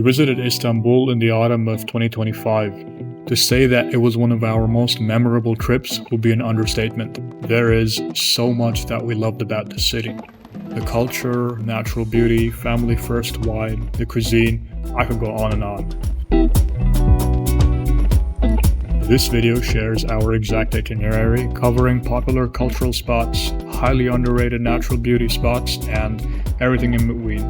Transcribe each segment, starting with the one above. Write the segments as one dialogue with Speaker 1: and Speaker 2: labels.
Speaker 1: visited Istanbul in the autumn of 2025. To say that it was one of our most memorable trips would be an understatement. There is so much that we loved about the city. The culture, natural beauty, family-first vibe, the cuisine, I could go on and on. This video shares our exact itinerary, covering popular cultural spots, highly underrated natural beauty spots, and everything in between.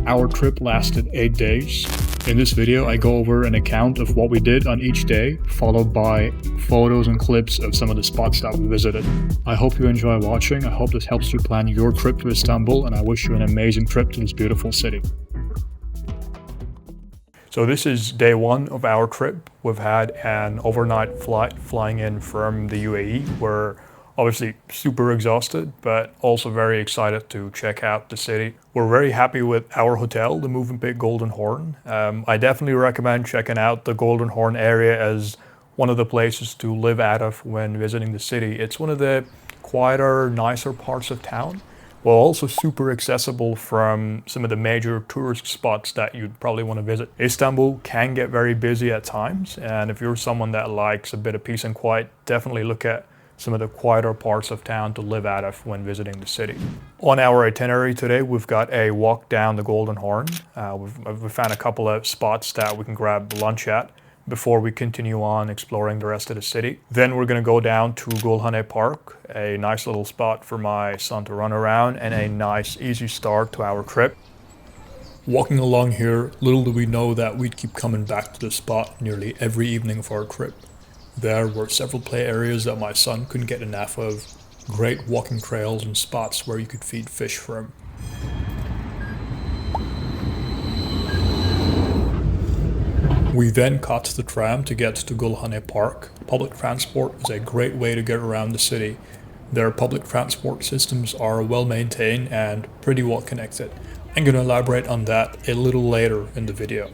Speaker 1: Our trip lasted 8 days. In this video, I go over an account of what we did on each day, followed by photos and clips of some of the spots that we visited. I hope you enjoy watching. I hope this helps you plan your trip to Istanbul, and I wish you an amazing trip to this beautiful city. So this is day one of our trip. We've had an overnight flight flying in from the UAE. We're obviously super exhausted, but also very excited to check out the city. We're very happy with our hotel, the Movenpick Golden Horn. I definitely recommend checking out the Golden Horn area as one of the places to live out of when visiting the city. It's one of the quieter, nicer parts of town, while also super accessible from some of the major tourist spots that you'd probably want to visit. Istanbul can get very busy at times, and if you're someone that likes a bit of peace and quiet, definitely look at some of the quieter parts of town to live out of when visiting the city. On our itinerary today, we've got a walk down the Golden Horn. We've found a couple of spots that we can grab lunch at before we continue on exploring the rest of the city. Then we're going to go down to Gülhane Park, a nice little spot for my son to run around and a nice easy start to our trip. Walking along here, little do we know that we'd keep coming back to this spot nearly every evening of our trip. There were several play areas that my son couldn't get enough of, great walking trails and spots where you could feed fish from. We then caught the tram to get to Gülhane Park. Public transport is a great way to get around the city. Their public transport systems are well maintained and pretty well connected. I'm going to elaborate on that a little later in the video.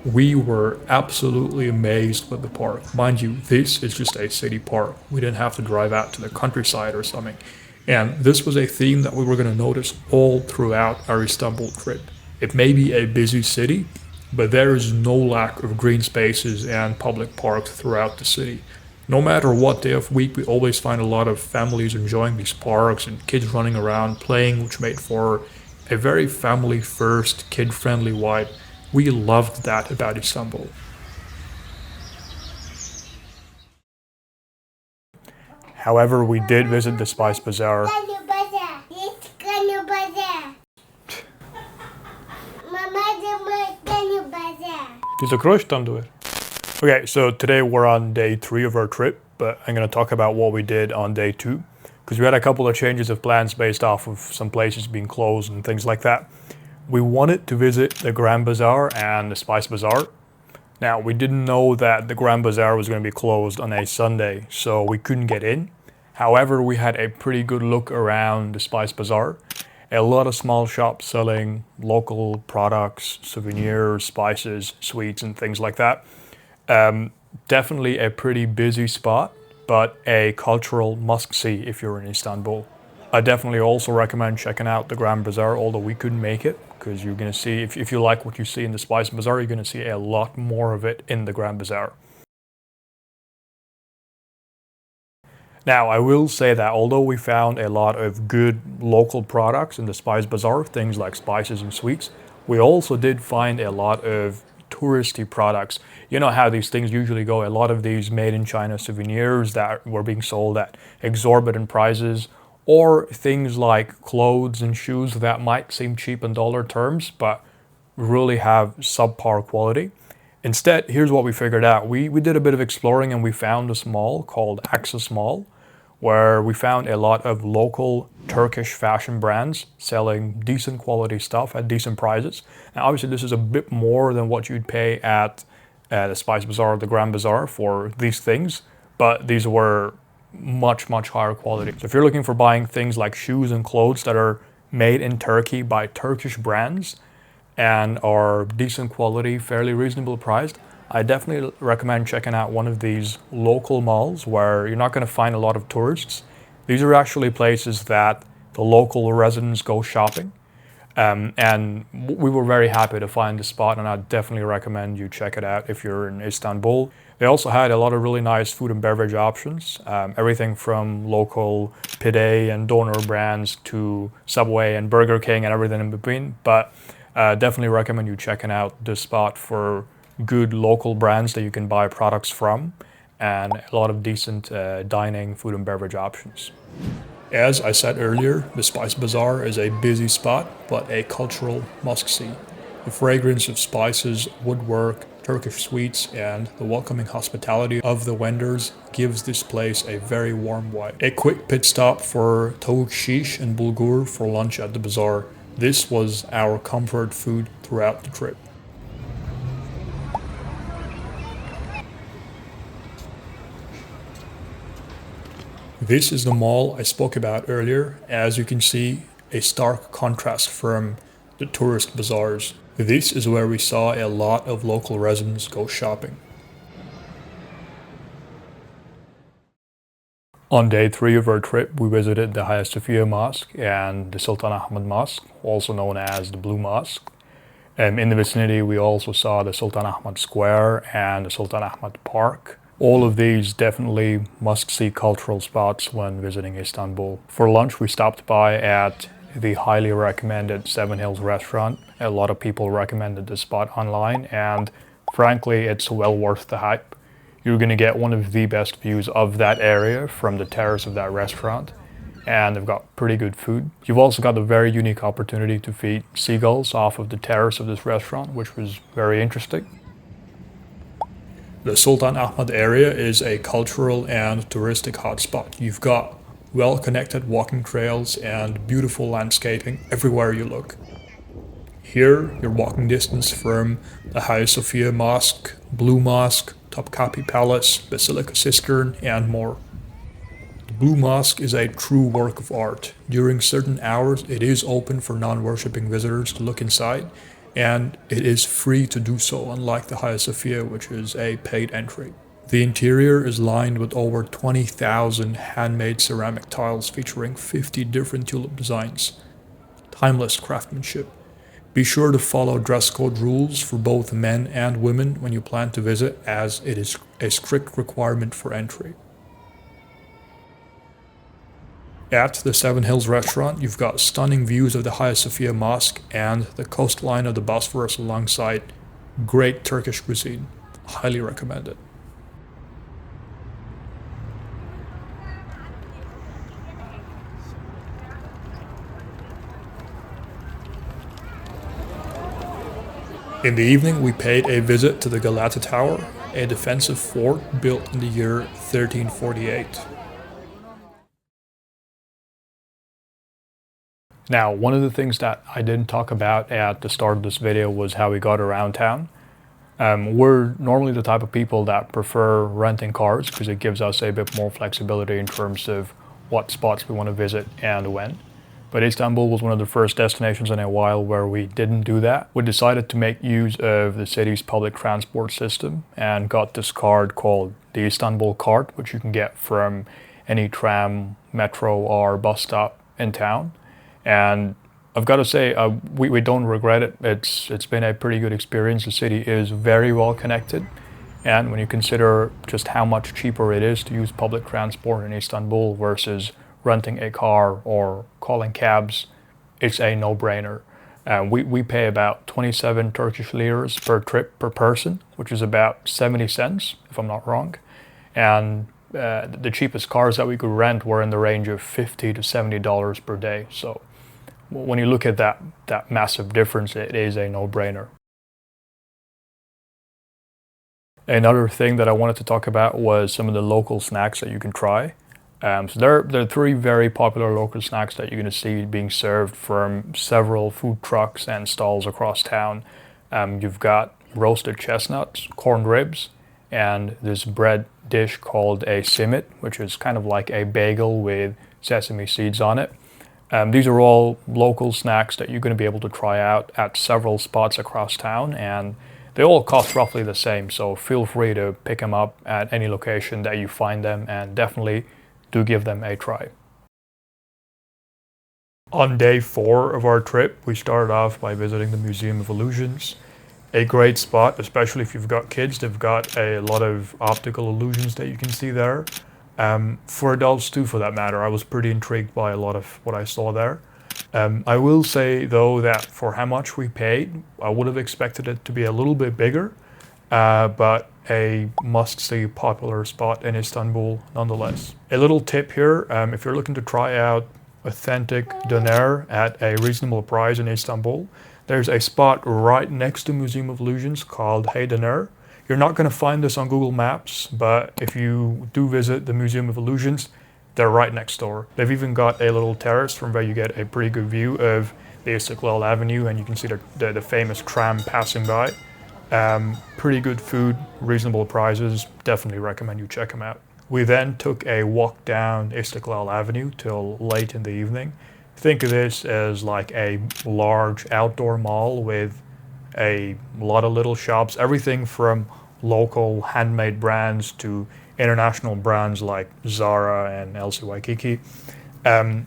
Speaker 1: We were absolutely amazed with the park. Mind you, this is just a city park. We didn't have to drive out to the countryside or something. And this was a theme that we were going to notice all throughout our Istanbul trip. It may be a busy city, but there is no lack of green spaces and public parks throughout the city. No matter what day of week, we always find a lot of families enjoying these parks and kids running around playing, which made for a very family-first, kid-friendly vibe. We loved that about Istanbul. However, we did visit the Spice Bazaar. Okay, so today we're on day 3 of our trip, but I'm going to talk about what we did on day 2, because we had a couple of changes of plans based off of some places being closed and things like that. We wanted to visit the Grand Bazaar and the Spice Bazaar. Now, we didn't know that the Grand Bazaar was going to be closed on a Sunday, so we couldn't get in. However, we had a pretty good look around the Spice Bazaar. A lot of small shops selling local products, souvenirs, spices, sweets, and things like that. Definitely a pretty busy spot, but a cultural must-see if you're in Istanbul. I definitely also recommend checking out the Grand Bazaar, although we couldn't make it, because you're going to see, if you like what you see in the Spice Bazaar, you're going to see a lot more of it in the Grand Bazaar. Now, I will say that although we found a lot of good local products in the Spice Bazaar, things like spices and sweets, we also did find a lot of touristy products. You know how these things usually go, a lot of these made in China souvenirs that were being sold at exorbitant prices, or things like clothes and shoes that might seem cheap in dollar terms, but really have subpar quality. Instead, here's what we figured out. We did a bit of exploring and we found this mall called Access Mall, where we found a lot of local Turkish fashion brands selling decent quality stuff at decent prices. Now, obviously, this is a bit more than what you'd pay at the Spice Bazaar or the Grand Bazaar for these things, but these were much higher quality. So if you're looking for buying things like shoes and clothes that are made in Turkey by Turkish brands and are decent quality, fairly reasonable priced, I definitely recommend checking out one of these local malls where you're not going to find a lot of tourists. These are actually places that the local residents go shopping. And we were very happy to find the spot, and I definitely recommend you check it out if you're in Istanbul. They also had a lot of really nice food and beverage options, everything from local pide and doner brands to Subway and Burger King and everything in between. But definitely recommend you checking out this spot for good local brands that you can buy products from, and a lot of decent dining, food and beverage options. As I said earlier, the Spice Bazaar is a busy spot, but a cultural must-see. The fragrance of spices, woodwork, Turkish sweets, and the welcoming hospitality of the vendors gives this place a very warm vibe. A quick pit stop for tavuk shish and bulgur for lunch at the bazaar. This was our comfort food throughout the trip. This is the mall I spoke about earlier. As you can see, a stark contrast from the tourist bazaars. This is where we saw a lot of local residents go shopping. On day 3 of our trip, we visited the Hagia Sophia Mosque and the Sultanahmet Mosque, also known as the Blue Mosque. In the vicinity, we also saw the Sultanahmet Square and the Sultanahmet Park. All of these definitely must-see cultural spots when visiting Istanbul. For lunch, we stopped by at the highly recommended Seven Hills restaurant. A lot of people recommended this spot online, and frankly, it's well worth the hype. You're gonna get one of the best views of that area from the terrace of that restaurant, and they've got pretty good food. You've also got a very unique opportunity to feed seagulls off of the terrace of this restaurant, which was very interesting. The Sultanahmet area is a cultural and touristic hotspot. You've got well-connected walking trails and beautiful landscaping everywhere you look. Here, you're walking distance from the Hagia Sophia Mosque, Blue Mosque, Topkapi Palace, Basilica Cistern, and more. The Blue Mosque is a true work of art. During certain hours, it is open for non-worshipping visitors to look inside, and it is free to do so, unlike the Hagia Sophia, which is a paid entry. The interior is lined with over 20,000 handmade ceramic tiles featuring 50 different tulip designs. Timeless craftsmanship. Be sure to follow dress code rules for both men and women when you plan to visit, as it is a strict requirement for entry. At the Seven Hills restaurant, you've got stunning views of the Hagia Sophia Mosque and the coastline of the Bosphorus alongside great Turkish cuisine. Highly recommend it. In the evening, we paid a visit to the Galata Tower, a defensive fort built in the year 1348. Now, one of the things that I didn't talk about at the start of this video was how we got around town. We're normally the type of people that prefer renting cars because it gives us a bit more flexibility in terms of what spots we want to visit and when. But Istanbul was one of the first destinations in a while where we didn't do that. We decided to make use of the city's public transport system and got this card called the Istanbul card, which you can get from any tram, metro, or bus stop in town. And I've got to say, we don't regret it. It's been a pretty good experience. The city is very well connected. And when you consider just how much cheaper it is to use public transport in Istanbul versus renting a car or calling cabs, it's a no-brainer. We pay about 27 Turkish liras per trip per person, which is about 70 cents, if I'm not wrong. And the cheapest cars that we could rent were in the range of $50 to $70 per day. So when you look at that massive difference, it is a no-brainer. Another thing that I wanted to talk about was some of the local snacks that you can try. So there are 3 very popular local snacks that you're going to see being served from several food trucks and stalls across town. You've got roasted chestnuts, corned ribs, and this bread dish called a simit, which is kind of like a bagel with sesame seeds on it. These are all local snacks that you're going to be able to try out at several spots across town, and they all cost roughly the same, so feel free to pick them up at any location that you find them, and definitely do give them a try. On day 4 of our trip, we started off by visiting the Museum of Illusions. A great spot, especially if you've got kids. They've got a lot of optical illusions that you can see there. For adults too, for that matter. I was pretty intrigued by a lot of what I saw there. I will say though that for how much we paid, I would have expected it to be a little bit bigger, but a must-see popular spot in Istanbul nonetheless. A little tip here, if you're looking to try out authentic döner at a reasonable price in Istanbul, there's a spot right next to Museum of Illusions called Hey Döner. You're not going to find this on Google Maps, but if you do visit the Museum of Illusions, they're right next door. They've even got a little terrace from where you get a pretty good view of the İstiklal Avenue, and you can see the famous tram passing by. Pretty good food, reasonable prices. Definitely recommend you check them out. We then took a walk down İstiklal Avenue till late in the evening. Think of this as like a large outdoor mall with a lot of little shops, everything from local handmade brands to international brands like Zara and Elsie Waikiki. I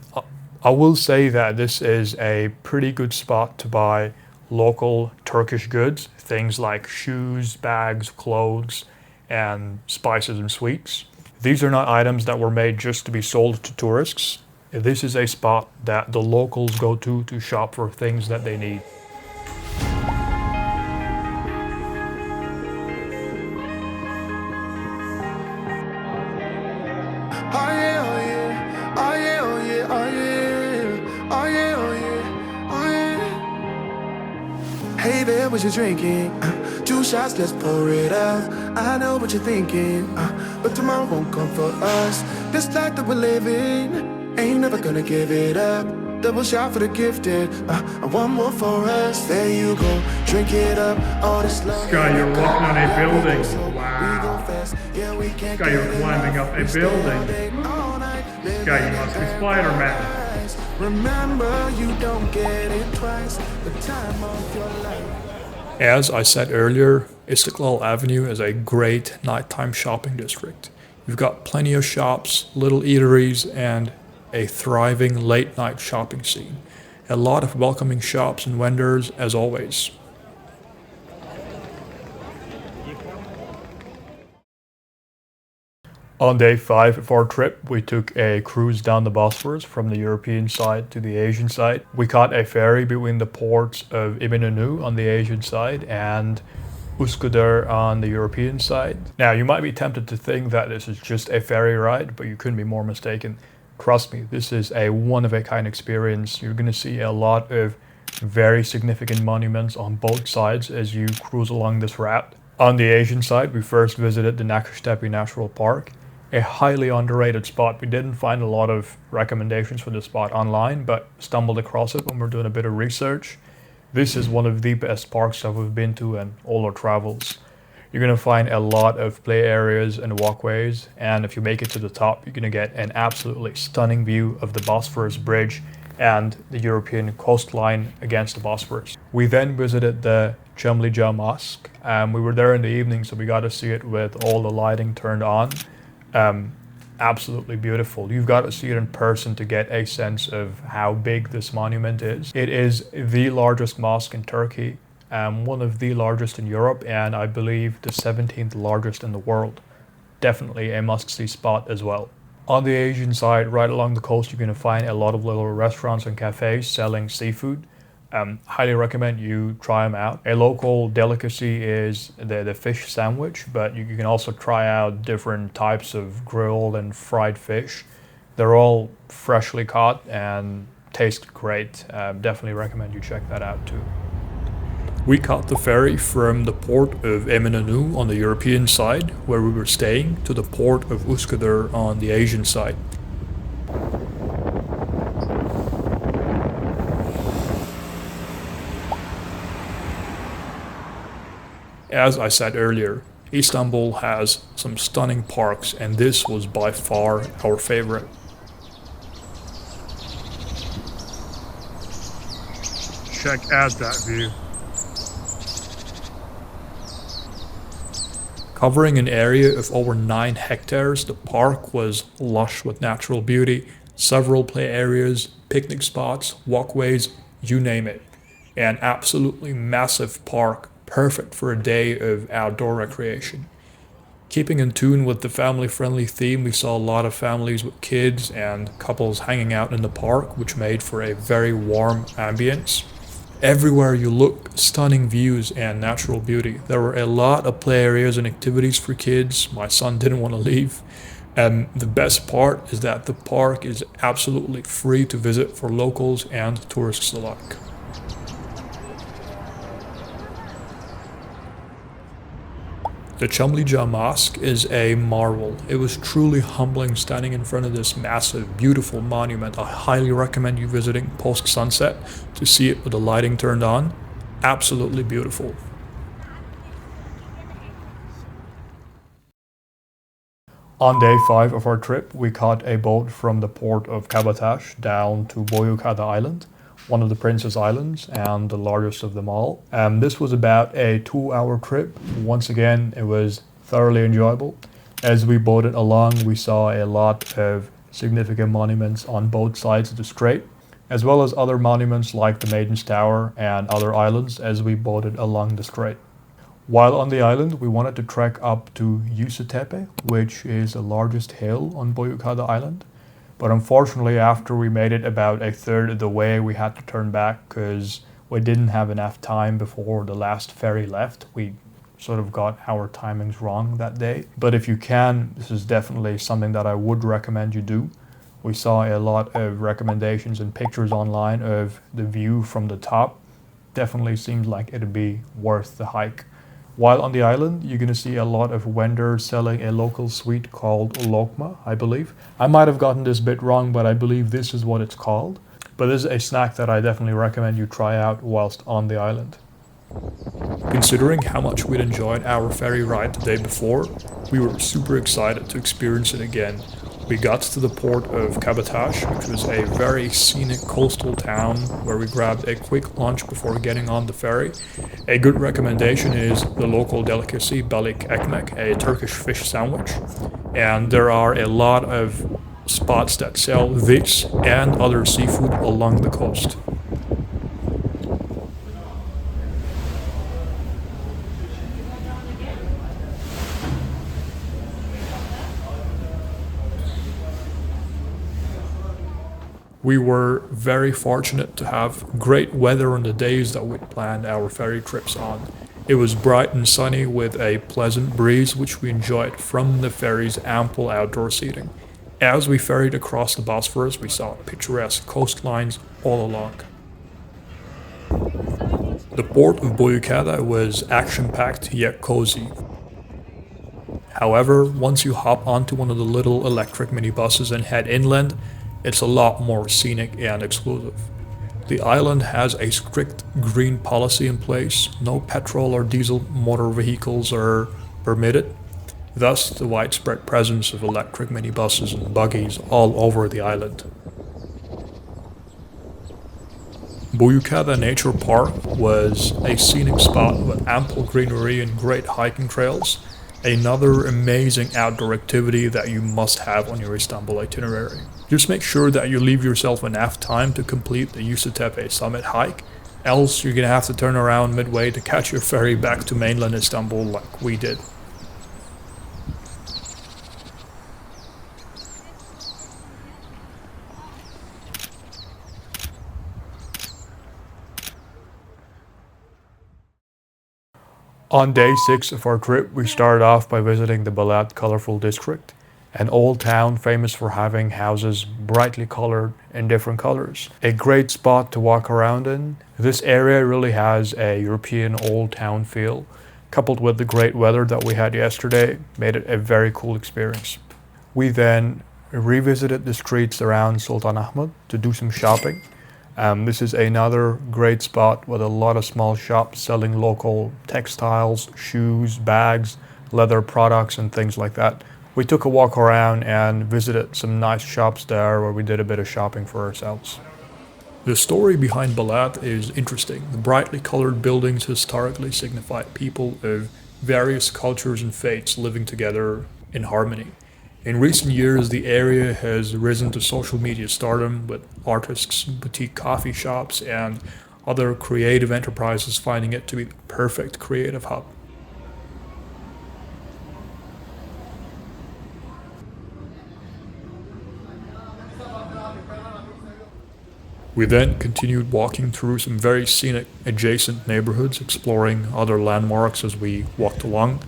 Speaker 1: will say that this is a pretty good spot to buy local Turkish goods, things like shoes, bags, clothes, and spices and sweets. These are not items that were made just to be sold to tourists. This is a spot that the locals go to shop for things that they need.
Speaker 2: Hey there, what you drinking? 2 shots, let's pour it out. I know what you're thinking, but tomorrow won't come for us. This life that we're living, ain't never gonna give it up. Double shot for the gifted, and one more for us. There you go, drink it up. All this love.
Speaker 1: Sky, you're walking on a building. Wow. Sky, you're climbing up a building. Sky, you must be Spider-Man.
Speaker 2: Remember, you don't get it twice. The time of your life.
Speaker 1: As I said earlier, İstiklal Avenue is a great nighttime shopping district. You've got plenty of shops, little eateries, and a thriving late night shopping scene. A lot of welcoming shops and vendors as always. On day 5 of our trip, we took a cruise down the Bosphorus from the European side to the Asian side. We caught a ferry between the ports of Eminönü on the Asian side and Üsküdar on the European side. Now, you might be tempted to think that this is just a ferry ride, but you couldn't be more mistaken. Trust me, this is a one-of-a-kind experience. You're going to see a lot of very significant monuments on both sides as you cruise along this route. On the Asian side, we first visited the Nakkaştepe National Park. A highly underrated spot. We didn't find a lot of recommendations for this spot online, but stumbled across it when we were doing a bit of research. This is one of the best parks that we've been to in all our travels. You're going to find a lot of play areas and walkways, and if you make it to the top, you're going to get an absolutely stunning view of the Bosphorus Bridge and the European coastline against the Bosphorus. We then visited the Çamlıca Mosque. We were there in the evening, so we got to see it with all the lighting turned on. Absolutely beautiful. You've got to see it in person to get a sense of how big this monument is. It is the largest mosque in Turkey, one of the largest in Europe, and I believe the 17th largest in the world. Definitely a must-see spot as well. On the Asian side, right along the coast, you're going to find a lot of little restaurants and cafes selling seafood. Highly recommend you try them out. A local delicacy is the fish sandwich, but you can also try out different types of grilled and fried fish. They're all freshly caught and taste great. Definitely recommend you check that out too. We caught the ferry from the port of Eminönü on the European side, where we were staying, to the port of Üsküdar on the Asian side. As I said earlier, Istanbul has some stunning parks, and this was by far our favorite. Check out that view. Covering an area of over 9 hectares, the park was lush with natural beauty, Several play areas, picnic spots, walkways, you name it. An absolutely massive park, perfect for a day of outdoor recreation. Keeping in tune with the family-friendly theme, we saw a lot of families with kids and couples hanging out in the park, which made for a very warm ambience. Everywhere you look, stunning views and natural beauty. There were a lot of play areas and activities for kids. My son didn't want to leave. And the best part is that the park is absolutely free to visit for locals and tourists alike. The Çamlıca Mosque is a marvel. It was truly humbling standing in front of this massive, beautiful monument. I highly recommend you visiting post-sunset to see it with the lighting turned on. Absolutely beautiful. On day 5 of our trip, we caught a boat from the port of Kabataş down to Büyükada Island, one of the Princess Islands and the largest of them all. This was about a 2-hour trip. Once again, it was thoroughly enjoyable. As we boated along, we saw a lot of significant monuments on both sides of the strait, as well as other monuments like the Meydanı Tower and other islands as we boated along the strait. While on the island, we wanted to trek up to Yücetepe, which is the largest hill on Büyükada Island. But unfortunately, after we made it about a third of the way, we had to turn back because we didn't have enough time before the last ferry left. We sort of got our timings wrong that day. But if you can, this is definitely something that I would recommend you do. We saw a lot of recommendations and pictures online of the view from the top. Definitely seems like it'd be worth the hike. While on the island, you're going to see a lot of vendors selling a local sweet called lokma, I believe. I might have gotten this bit wrong, but I believe this is what it's called. But this is a snack that I definitely recommend you try out whilst on the island. Considering how much we'd enjoyed our ferry ride the day before, we were super excited to experience it again. We got to the port of Kabataş, which was a very scenic coastal town where we grabbed a quick lunch before getting on the ferry. A good recommendation is the local delicacy balık ekmek, a Turkish fish sandwich. And there are a lot of spots that sell this and other seafood along the coast. We were very fortunate to have great weather on the days that we'd planned our ferry trips on. It was bright and sunny with a pleasant breeze which we enjoyed from the ferry's ample outdoor seating. As we ferried across the Bosphorus, we saw picturesque coastlines all along. The port of Büyükada was action-packed yet cozy. However, once you hop onto one of the little electric minibuses and head inland, it's a lot more scenic and exclusive. The island has a strict green policy in place. No petrol or diesel motor vehicles are permitted. Thus, the widespread presence of electric minibuses and buggies all over the island. Büyükada Nature Park was a scenic spot with ample greenery and great hiking trails. Another amazing outdoor activity that you must have on your Istanbul itinerary. Just make sure that you leave yourself enough time to complete the Yücetepe summit hike, else you're gonna have to turn around midway to catch your ferry back to mainland Istanbul like we did. On day 6 of our trip, we started off by visiting the Balat colorful district, an old town famous for having houses brightly colored in different colors. A great spot to walk around in. This area really has a European old town feel, coupled with the great weather that we had yesterday, made it a very cool experience. We then revisited the streets around Sultanahmet to do some shopping. This is another great spot with a lot of small shops selling local textiles, shoes, bags, leather products, and things like that. We took a walk around and visited some nice shops there where we did a bit of shopping for ourselves. The story behind Balat is interesting. The brightly colored buildings historically signified people of various cultures and faiths living together in harmony. In recent years, the area has risen to social media stardom with artists, boutique coffee shops, and other creative enterprises finding it to be the perfect creative hub. We then continued walking through some very scenic adjacent neighborhoods, exploring other landmarks as we walked along.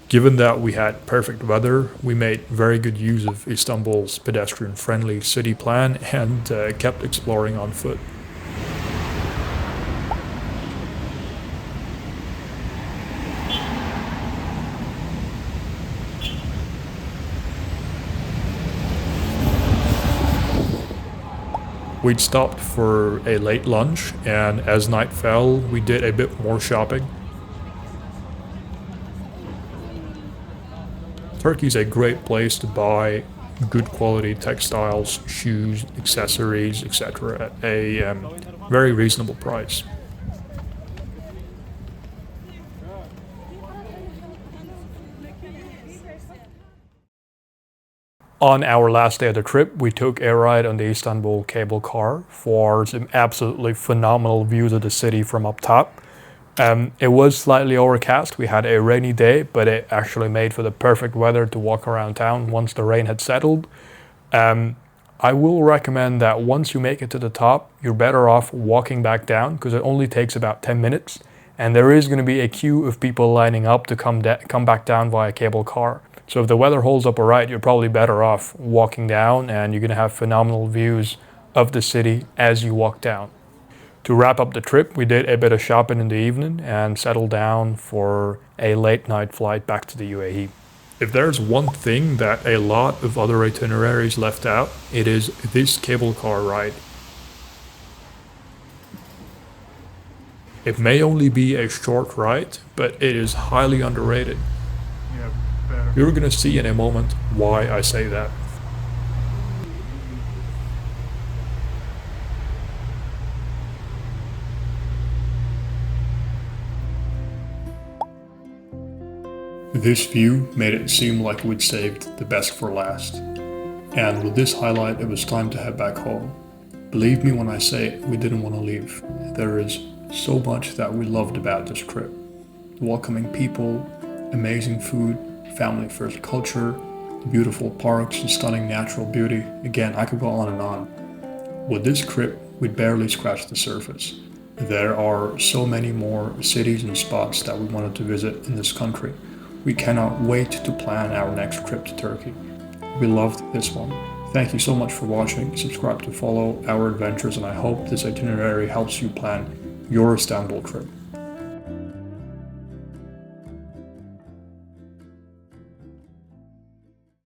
Speaker 1: Given that we had perfect weather, we made very good use of Istanbul's pedestrian-friendly city plan and kept exploring on foot. We'd stopped for a late lunch, and as night fell, we did a bit more shopping. Turkey's a great place to buy good quality textiles, shoes, accessories, etc. at a very reasonable price. On our last day of the trip, we took a ride on the Istanbul cable car for some absolutely phenomenal views of the city from up top. It was slightly overcast. We had a rainy day, but it actually made for the perfect weather to walk around town once the rain had settled. I will recommend that once you make it to the top, you're better off walking back down because it only takes about 10 minutes. And there is going to be a queue of people lining up to come back down via cable car. So if the weather holds up alright, you're probably better off walking down and you're going to have phenomenal views of the city as you walk down. To wrap up the trip, we did a bit of shopping in the evening and settled down for a late night flight back to the UAE. If there's one thing that a lot of other itineraries left out, it is this cable car ride. It may only be a short ride, but it is highly underrated. You're going to see in a moment why I say that. This view made it seem like we'd saved the best for last. And with this highlight, it was time to head back home. Believe me when I say we didn't want to leave. There is so much that we loved about this trip. Welcoming people, amazing food, family-first culture, beautiful parks and stunning natural beauty. Again, I could go on and on. With this trip, we'd barely scratched the surface. There are so many more cities and spots that we wanted to visit in this country. We cannot wait to plan our next trip to Turkey. We loved this one. Thank you so much for watching. Subscribe to follow our adventures, and I hope this itinerary helps you plan your Istanbul trip.